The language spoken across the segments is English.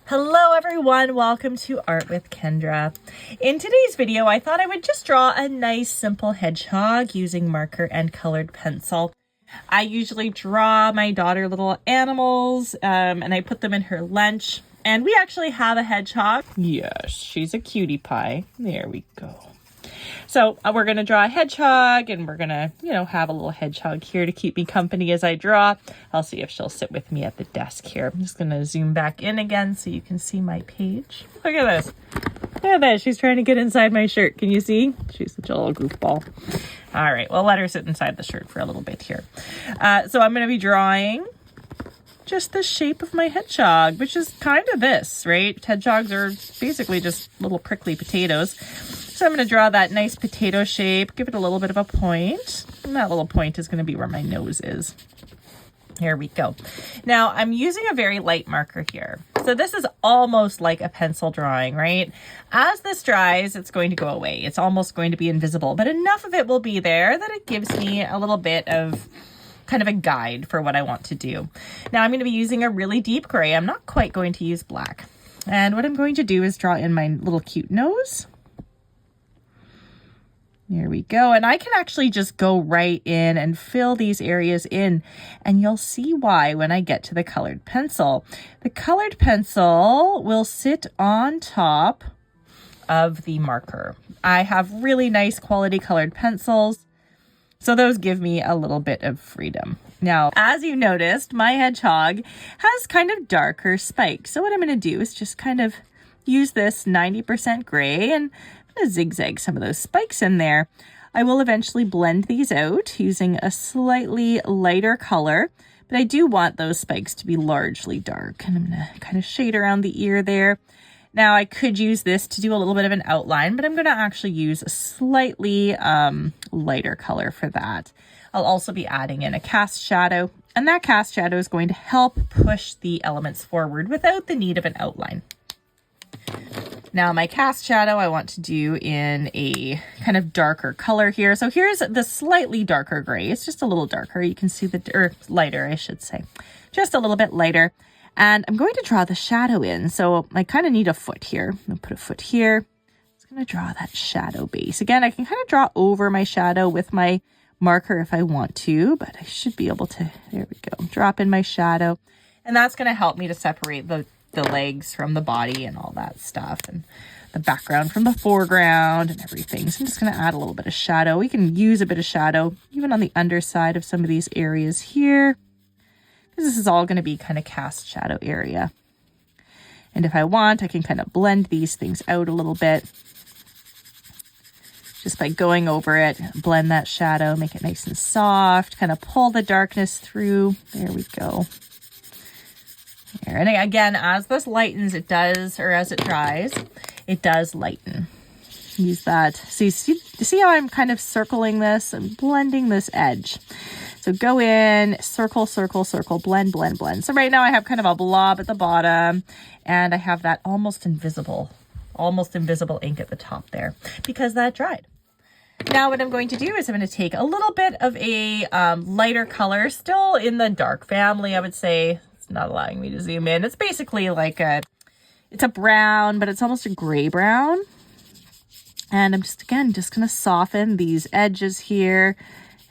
Hello everyone, welcome to Art with Kendra. In today's video, I thought I would just draw a nice simple hedgehog using marker and colored pencil. I usually draw my daughter little animals and I put them in her lunch. And we actually have a hedgehog. Yes, she's a cutie pie. There we go. So we're going to draw a hedgehog and we're going to, have a little hedgehog here to keep me company as I draw. I'll see if she'll sit with me at the desk here. I'm just going to zoom back in again so you can see my page. Look at this. Look at this. She's trying to get inside my shirt. Can you see? She's such a little goofball. All right. Well, let her sit inside the shirt for a little bit here. So I'm going to be drawing just the shape of my hedgehog, which is kind of this, right? Hedgehogs are basically just little prickly potatoes. So I'm going to draw that nice potato shape, give it a little bit of a point. And that little point is going to be where my nose is. Here we go. Now I'm using a very light marker here. So this is almost like a pencil drawing, right? As this dries, it's going to go away. It's almost going to be invisible, but enough of it will be there that it gives me a little bit of kind of a guide for what I want to do. Now I'm going to be using a really deep gray. I'm not quite going to use black. And what I'm going to do is draw in my little cute nose. There we go. And I can actually just go right in and fill these areas in. And you'll see why when I get to the colored pencil. The colored pencil will sit on top of the marker. I have really nice quality colored pencils, so those give me a little bit of freedom. Now, as you noticed, my hedgehog has kind of darker spikes. So what I'm going to do is just kind of use this 90% gray and zigzag some of those spikes in there. I will eventually blend these out using a slightly lighter color, but I do want those spikes to be largely dark. And I'm going to kind of shade around the ear there. Now I could use this to do a little bit of an outline, but I'm going to actually use a slightly lighter color for that. I'll also be adding in a cast shadow, and that cast shadow is going to help push the elements forward without the need of an outline. Now my cast shadow I want to do in a kind of darker color here. So here's the slightly darker gray. It's just a little darker. You can see or lighter, I should say. Just a little bit lighter. And I'm going to draw the shadow in. So I kind of need a foot here. I'm going to put a foot here. I'm just going to draw that shadow base. Again, I can kind of draw over my shadow with my marker if I want to, but I should be able to, there we go, drop in my shadow. And that's going to help me to separate the legs from the body and all that stuff, and the background from the foreground and everything. So I'm just going to add a little bit of shadow. We can use a bit of shadow even on the underside of some of these areas here, because this is all going to be kind of cast shadow area. And if I want, I can kind of blend these things out a little bit just by going over it, blend that shadow, make it nice and soft, kind of pull the darkness through. There we go. There. And again, as this lightens, it does, or as it dries, it does lighten. Use that. So see how I'm kind of circling this and blending this edge. So go in, circle, circle, circle, blend, blend, blend. So right now I have kind of a blob at the bottom, and I have that almost invisible ink at the top there because that dried. Now what I'm going to do is I'm going to take a little bit of a lighter color, still in the dark family, I would say. It's not allowing me to zoom in. It's basically like it's a brown, but it's almost a gray brown. And I'm just going to soften these edges here,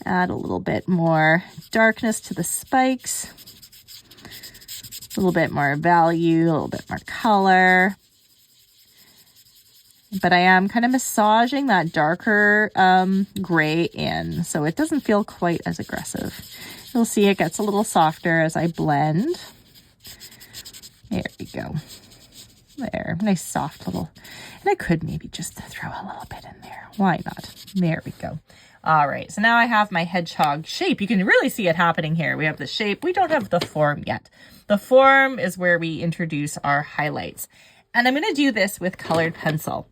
add a little bit more darkness to the spikes, a little bit more value, a little bit more color. But I am kind of massaging that darker gray in, so it doesn't feel quite as aggressive. You'll see it gets a little softer as I blend. There we go. There, nice soft little, and I could maybe just throw a little bit in there. Why not? There we go. All right, so now I have my hedgehog shape. You can really see it happening here. We have the shape. We don't have the form yet. The form is where we introduce our highlights. And I'm going to do this with colored pencil.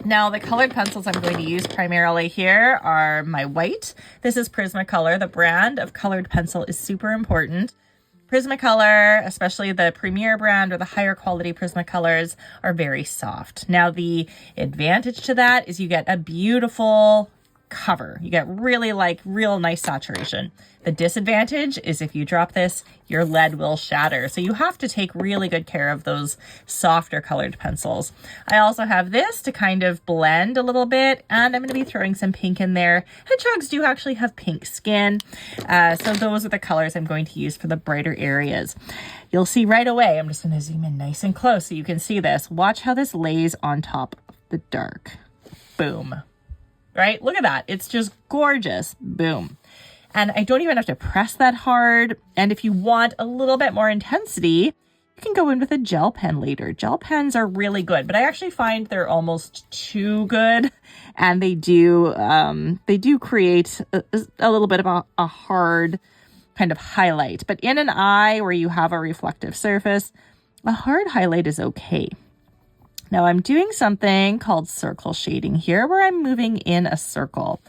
Now, the colored pencils I'm going to use primarily here are my white. This is Prismacolor. The brand of colored pencil is super important. Prismacolor, especially the Premier brand or the higher quality Prismacolors, are very soft. Now, the advantage to that is you get a beautiful cover. You get really like real nice saturation. The disadvantage is if you drop this, your lead will shatter. So you have to take really good care of those softer colored pencils. I also have this to kind of blend a little bit, and I'm going to be throwing some pink in there. Hedgehogs do actually have pink skin. So those are the colors I'm going to use for the brighter areas. You'll see right away, I'm just going to zoom in nice and close so you can see this. Watch how this lays on top of the dark. Boom. Right? Look at that. It's just gorgeous. Boom. And I don't even have to press that hard. And if you want a little bit more intensity, you can go in with a gel pen later. Gel pens are really good, but I actually find they're almost too good. And they do create a little bit of a hard kind of highlight. But in an eye where you have a reflective surface, a hard highlight is okay. Now I'm doing something called circle shading here, where I'm moving in a circle.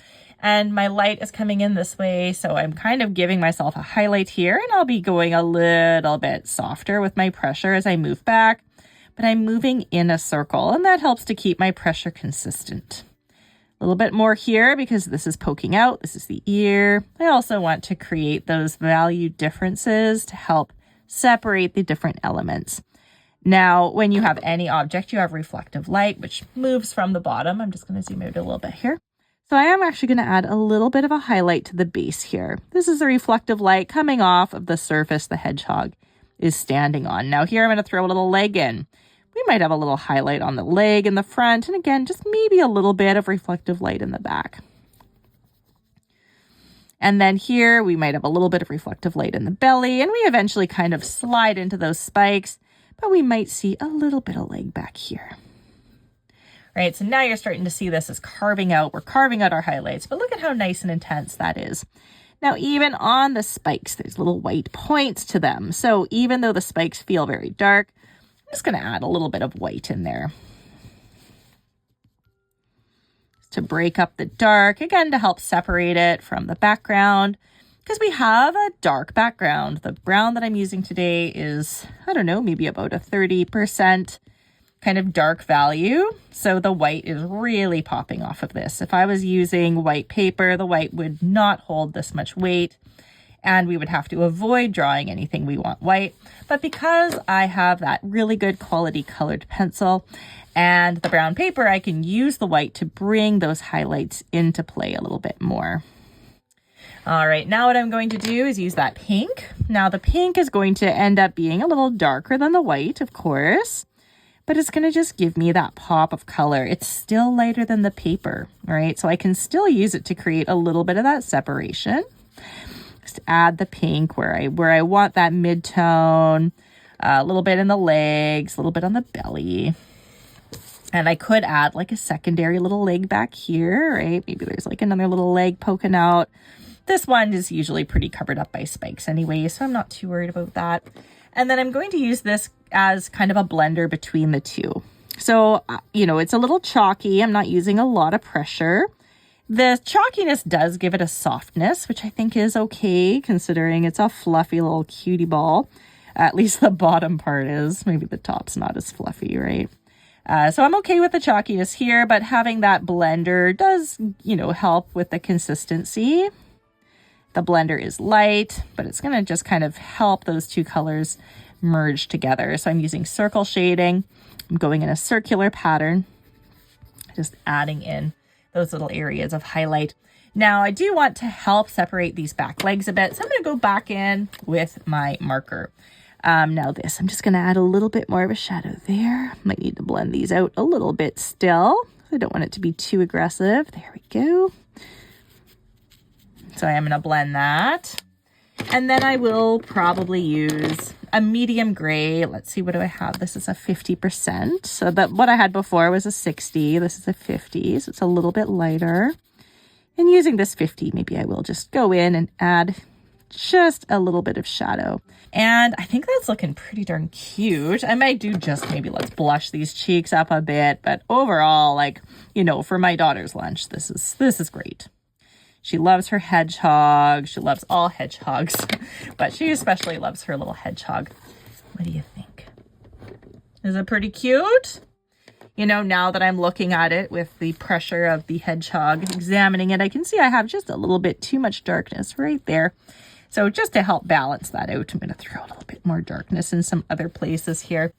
And my light is coming in this way, so I'm kind of giving myself a highlight here, and I'll be going a little bit softer with my pressure as I move back, but I'm moving in a circle, and that helps to keep my pressure consistent. A little bit more here because this is poking out, this is the ear. I also want to create those value differences to help separate the different elements. Now, when you have any object, you have reflective light, which moves from the bottom. I'm just going to zoom out a little bit here. So I am actually going to add a little bit of a highlight to the base here. This is a reflective light coming off of the surface the hedgehog is standing on. Now here I'm going to throw a little leg in. We might have a little highlight on the leg in the front, and again, just maybe a little bit of reflective light in the back. And then here we might have a little bit of reflective light in the belly, and we eventually kind of slide into those spikes, but we might see a little bit of leg back here. Right, so now you're starting to see this as carving out. We're carving out our highlights, but look at how nice and intense that is. Now, even on the spikes, there's little white points to them. So even though the spikes feel very dark, I'm just going to add a little bit of white in there to break up the dark, again, to help separate it from the background, because we have a dark background. The brown that I'm using today is, I don't know, maybe about a 30% kind of dark value. So the white is really popping off of this. If I was using white paper, the white would not hold this much weight, and we would have to avoid drawing anything we want white. But because I have that really good quality colored pencil and the brown paper, I can use the white to bring those highlights into play a little bit more. All right, now what I'm going to do is use that pink. Now the pink is going to end up being a little darker than the white, of course, but it's going to just give me that pop of color. It's still lighter than the paper, all right? So I can still use it to create a little bit of that separation. Just add the pink where I want that mid-tone, a little bit in the legs, a little bit on the belly. And I could add like a secondary little leg back here, right? Maybe there's like another little leg poking out. This one is usually pretty covered up by spikes anyway, so I'm not too worried about that. And then I'm going to use this as kind of a blender between the two. So, it's a little chalky. I'm not using a lot of pressure. The chalkiness does give it a softness, which I think is okay, considering it's a fluffy little cutie ball. At least the bottom part is. Maybe the top's not as fluffy, right? So I'm okay with the chalkiness here, but having that blender does, help with the consistency. The blender is light, but it's going to just kind of help those two colors merge together. So I'm using circle shading. I'm going in a circular pattern, just adding in those little areas of highlight. Now I do want to help separate these back legs a bit, so I'm going to go back in with my marker. Now this, I'm just going to add a little bit more of a shadow there. Might need to blend these out a little bit still. I don't want it to be too aggressive. There we go. So I am going to blend that. And then I will probably use a medium gray. Let's see, what do I have? This is a 50%. So that what I had before was a 60. This is a 50, so it's a little bit lighter. And using this 50, maybe I will just go in and add just a little bit of shadow. And I think that's looking pretty darn cute. I might do just maybe let's blush these cheeks up a bit. But overall, for my daughter's lunch, this is great. She loves her hedgehog. She loves all hedgehogs, but she especially loves her little hedgehog. What do you think? Is it pretty cute? You know, now that I'm looking at it with the pressure of the hedgehog examining it, I can see I have just a little bit too much darkness right there. So just to help balance that out, I'm going to throw a little bit more darkness in some other places here.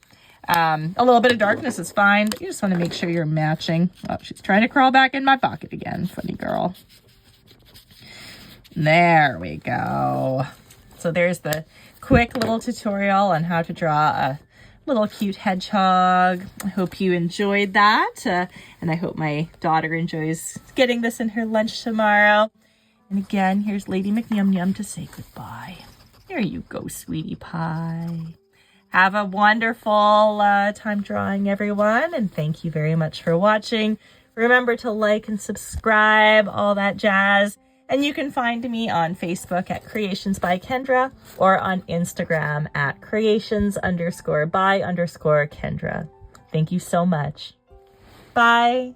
A little bit of darkness is fine, but you just want to make sure you're matching. Oh, she's trying to crawl back in my pocket again. Funny girl. There we go. So there's the quick little tutorial on how to draw a little cute hedgehog. I hope you enjoyed that. And I hope my daughter enjoys getting this in her lunch tomorrow. And again, here's Lady McNyum to say goodbye. There you go, sweetie pie. Have a wonderful time drawing, everyone. And thank you very much for watching. Remember to like and subscribe, all that jazz. And you can find me on Facebook at Creations by Kendra or on Instagram at creations_by_Kendra. Thank you so much. Bye.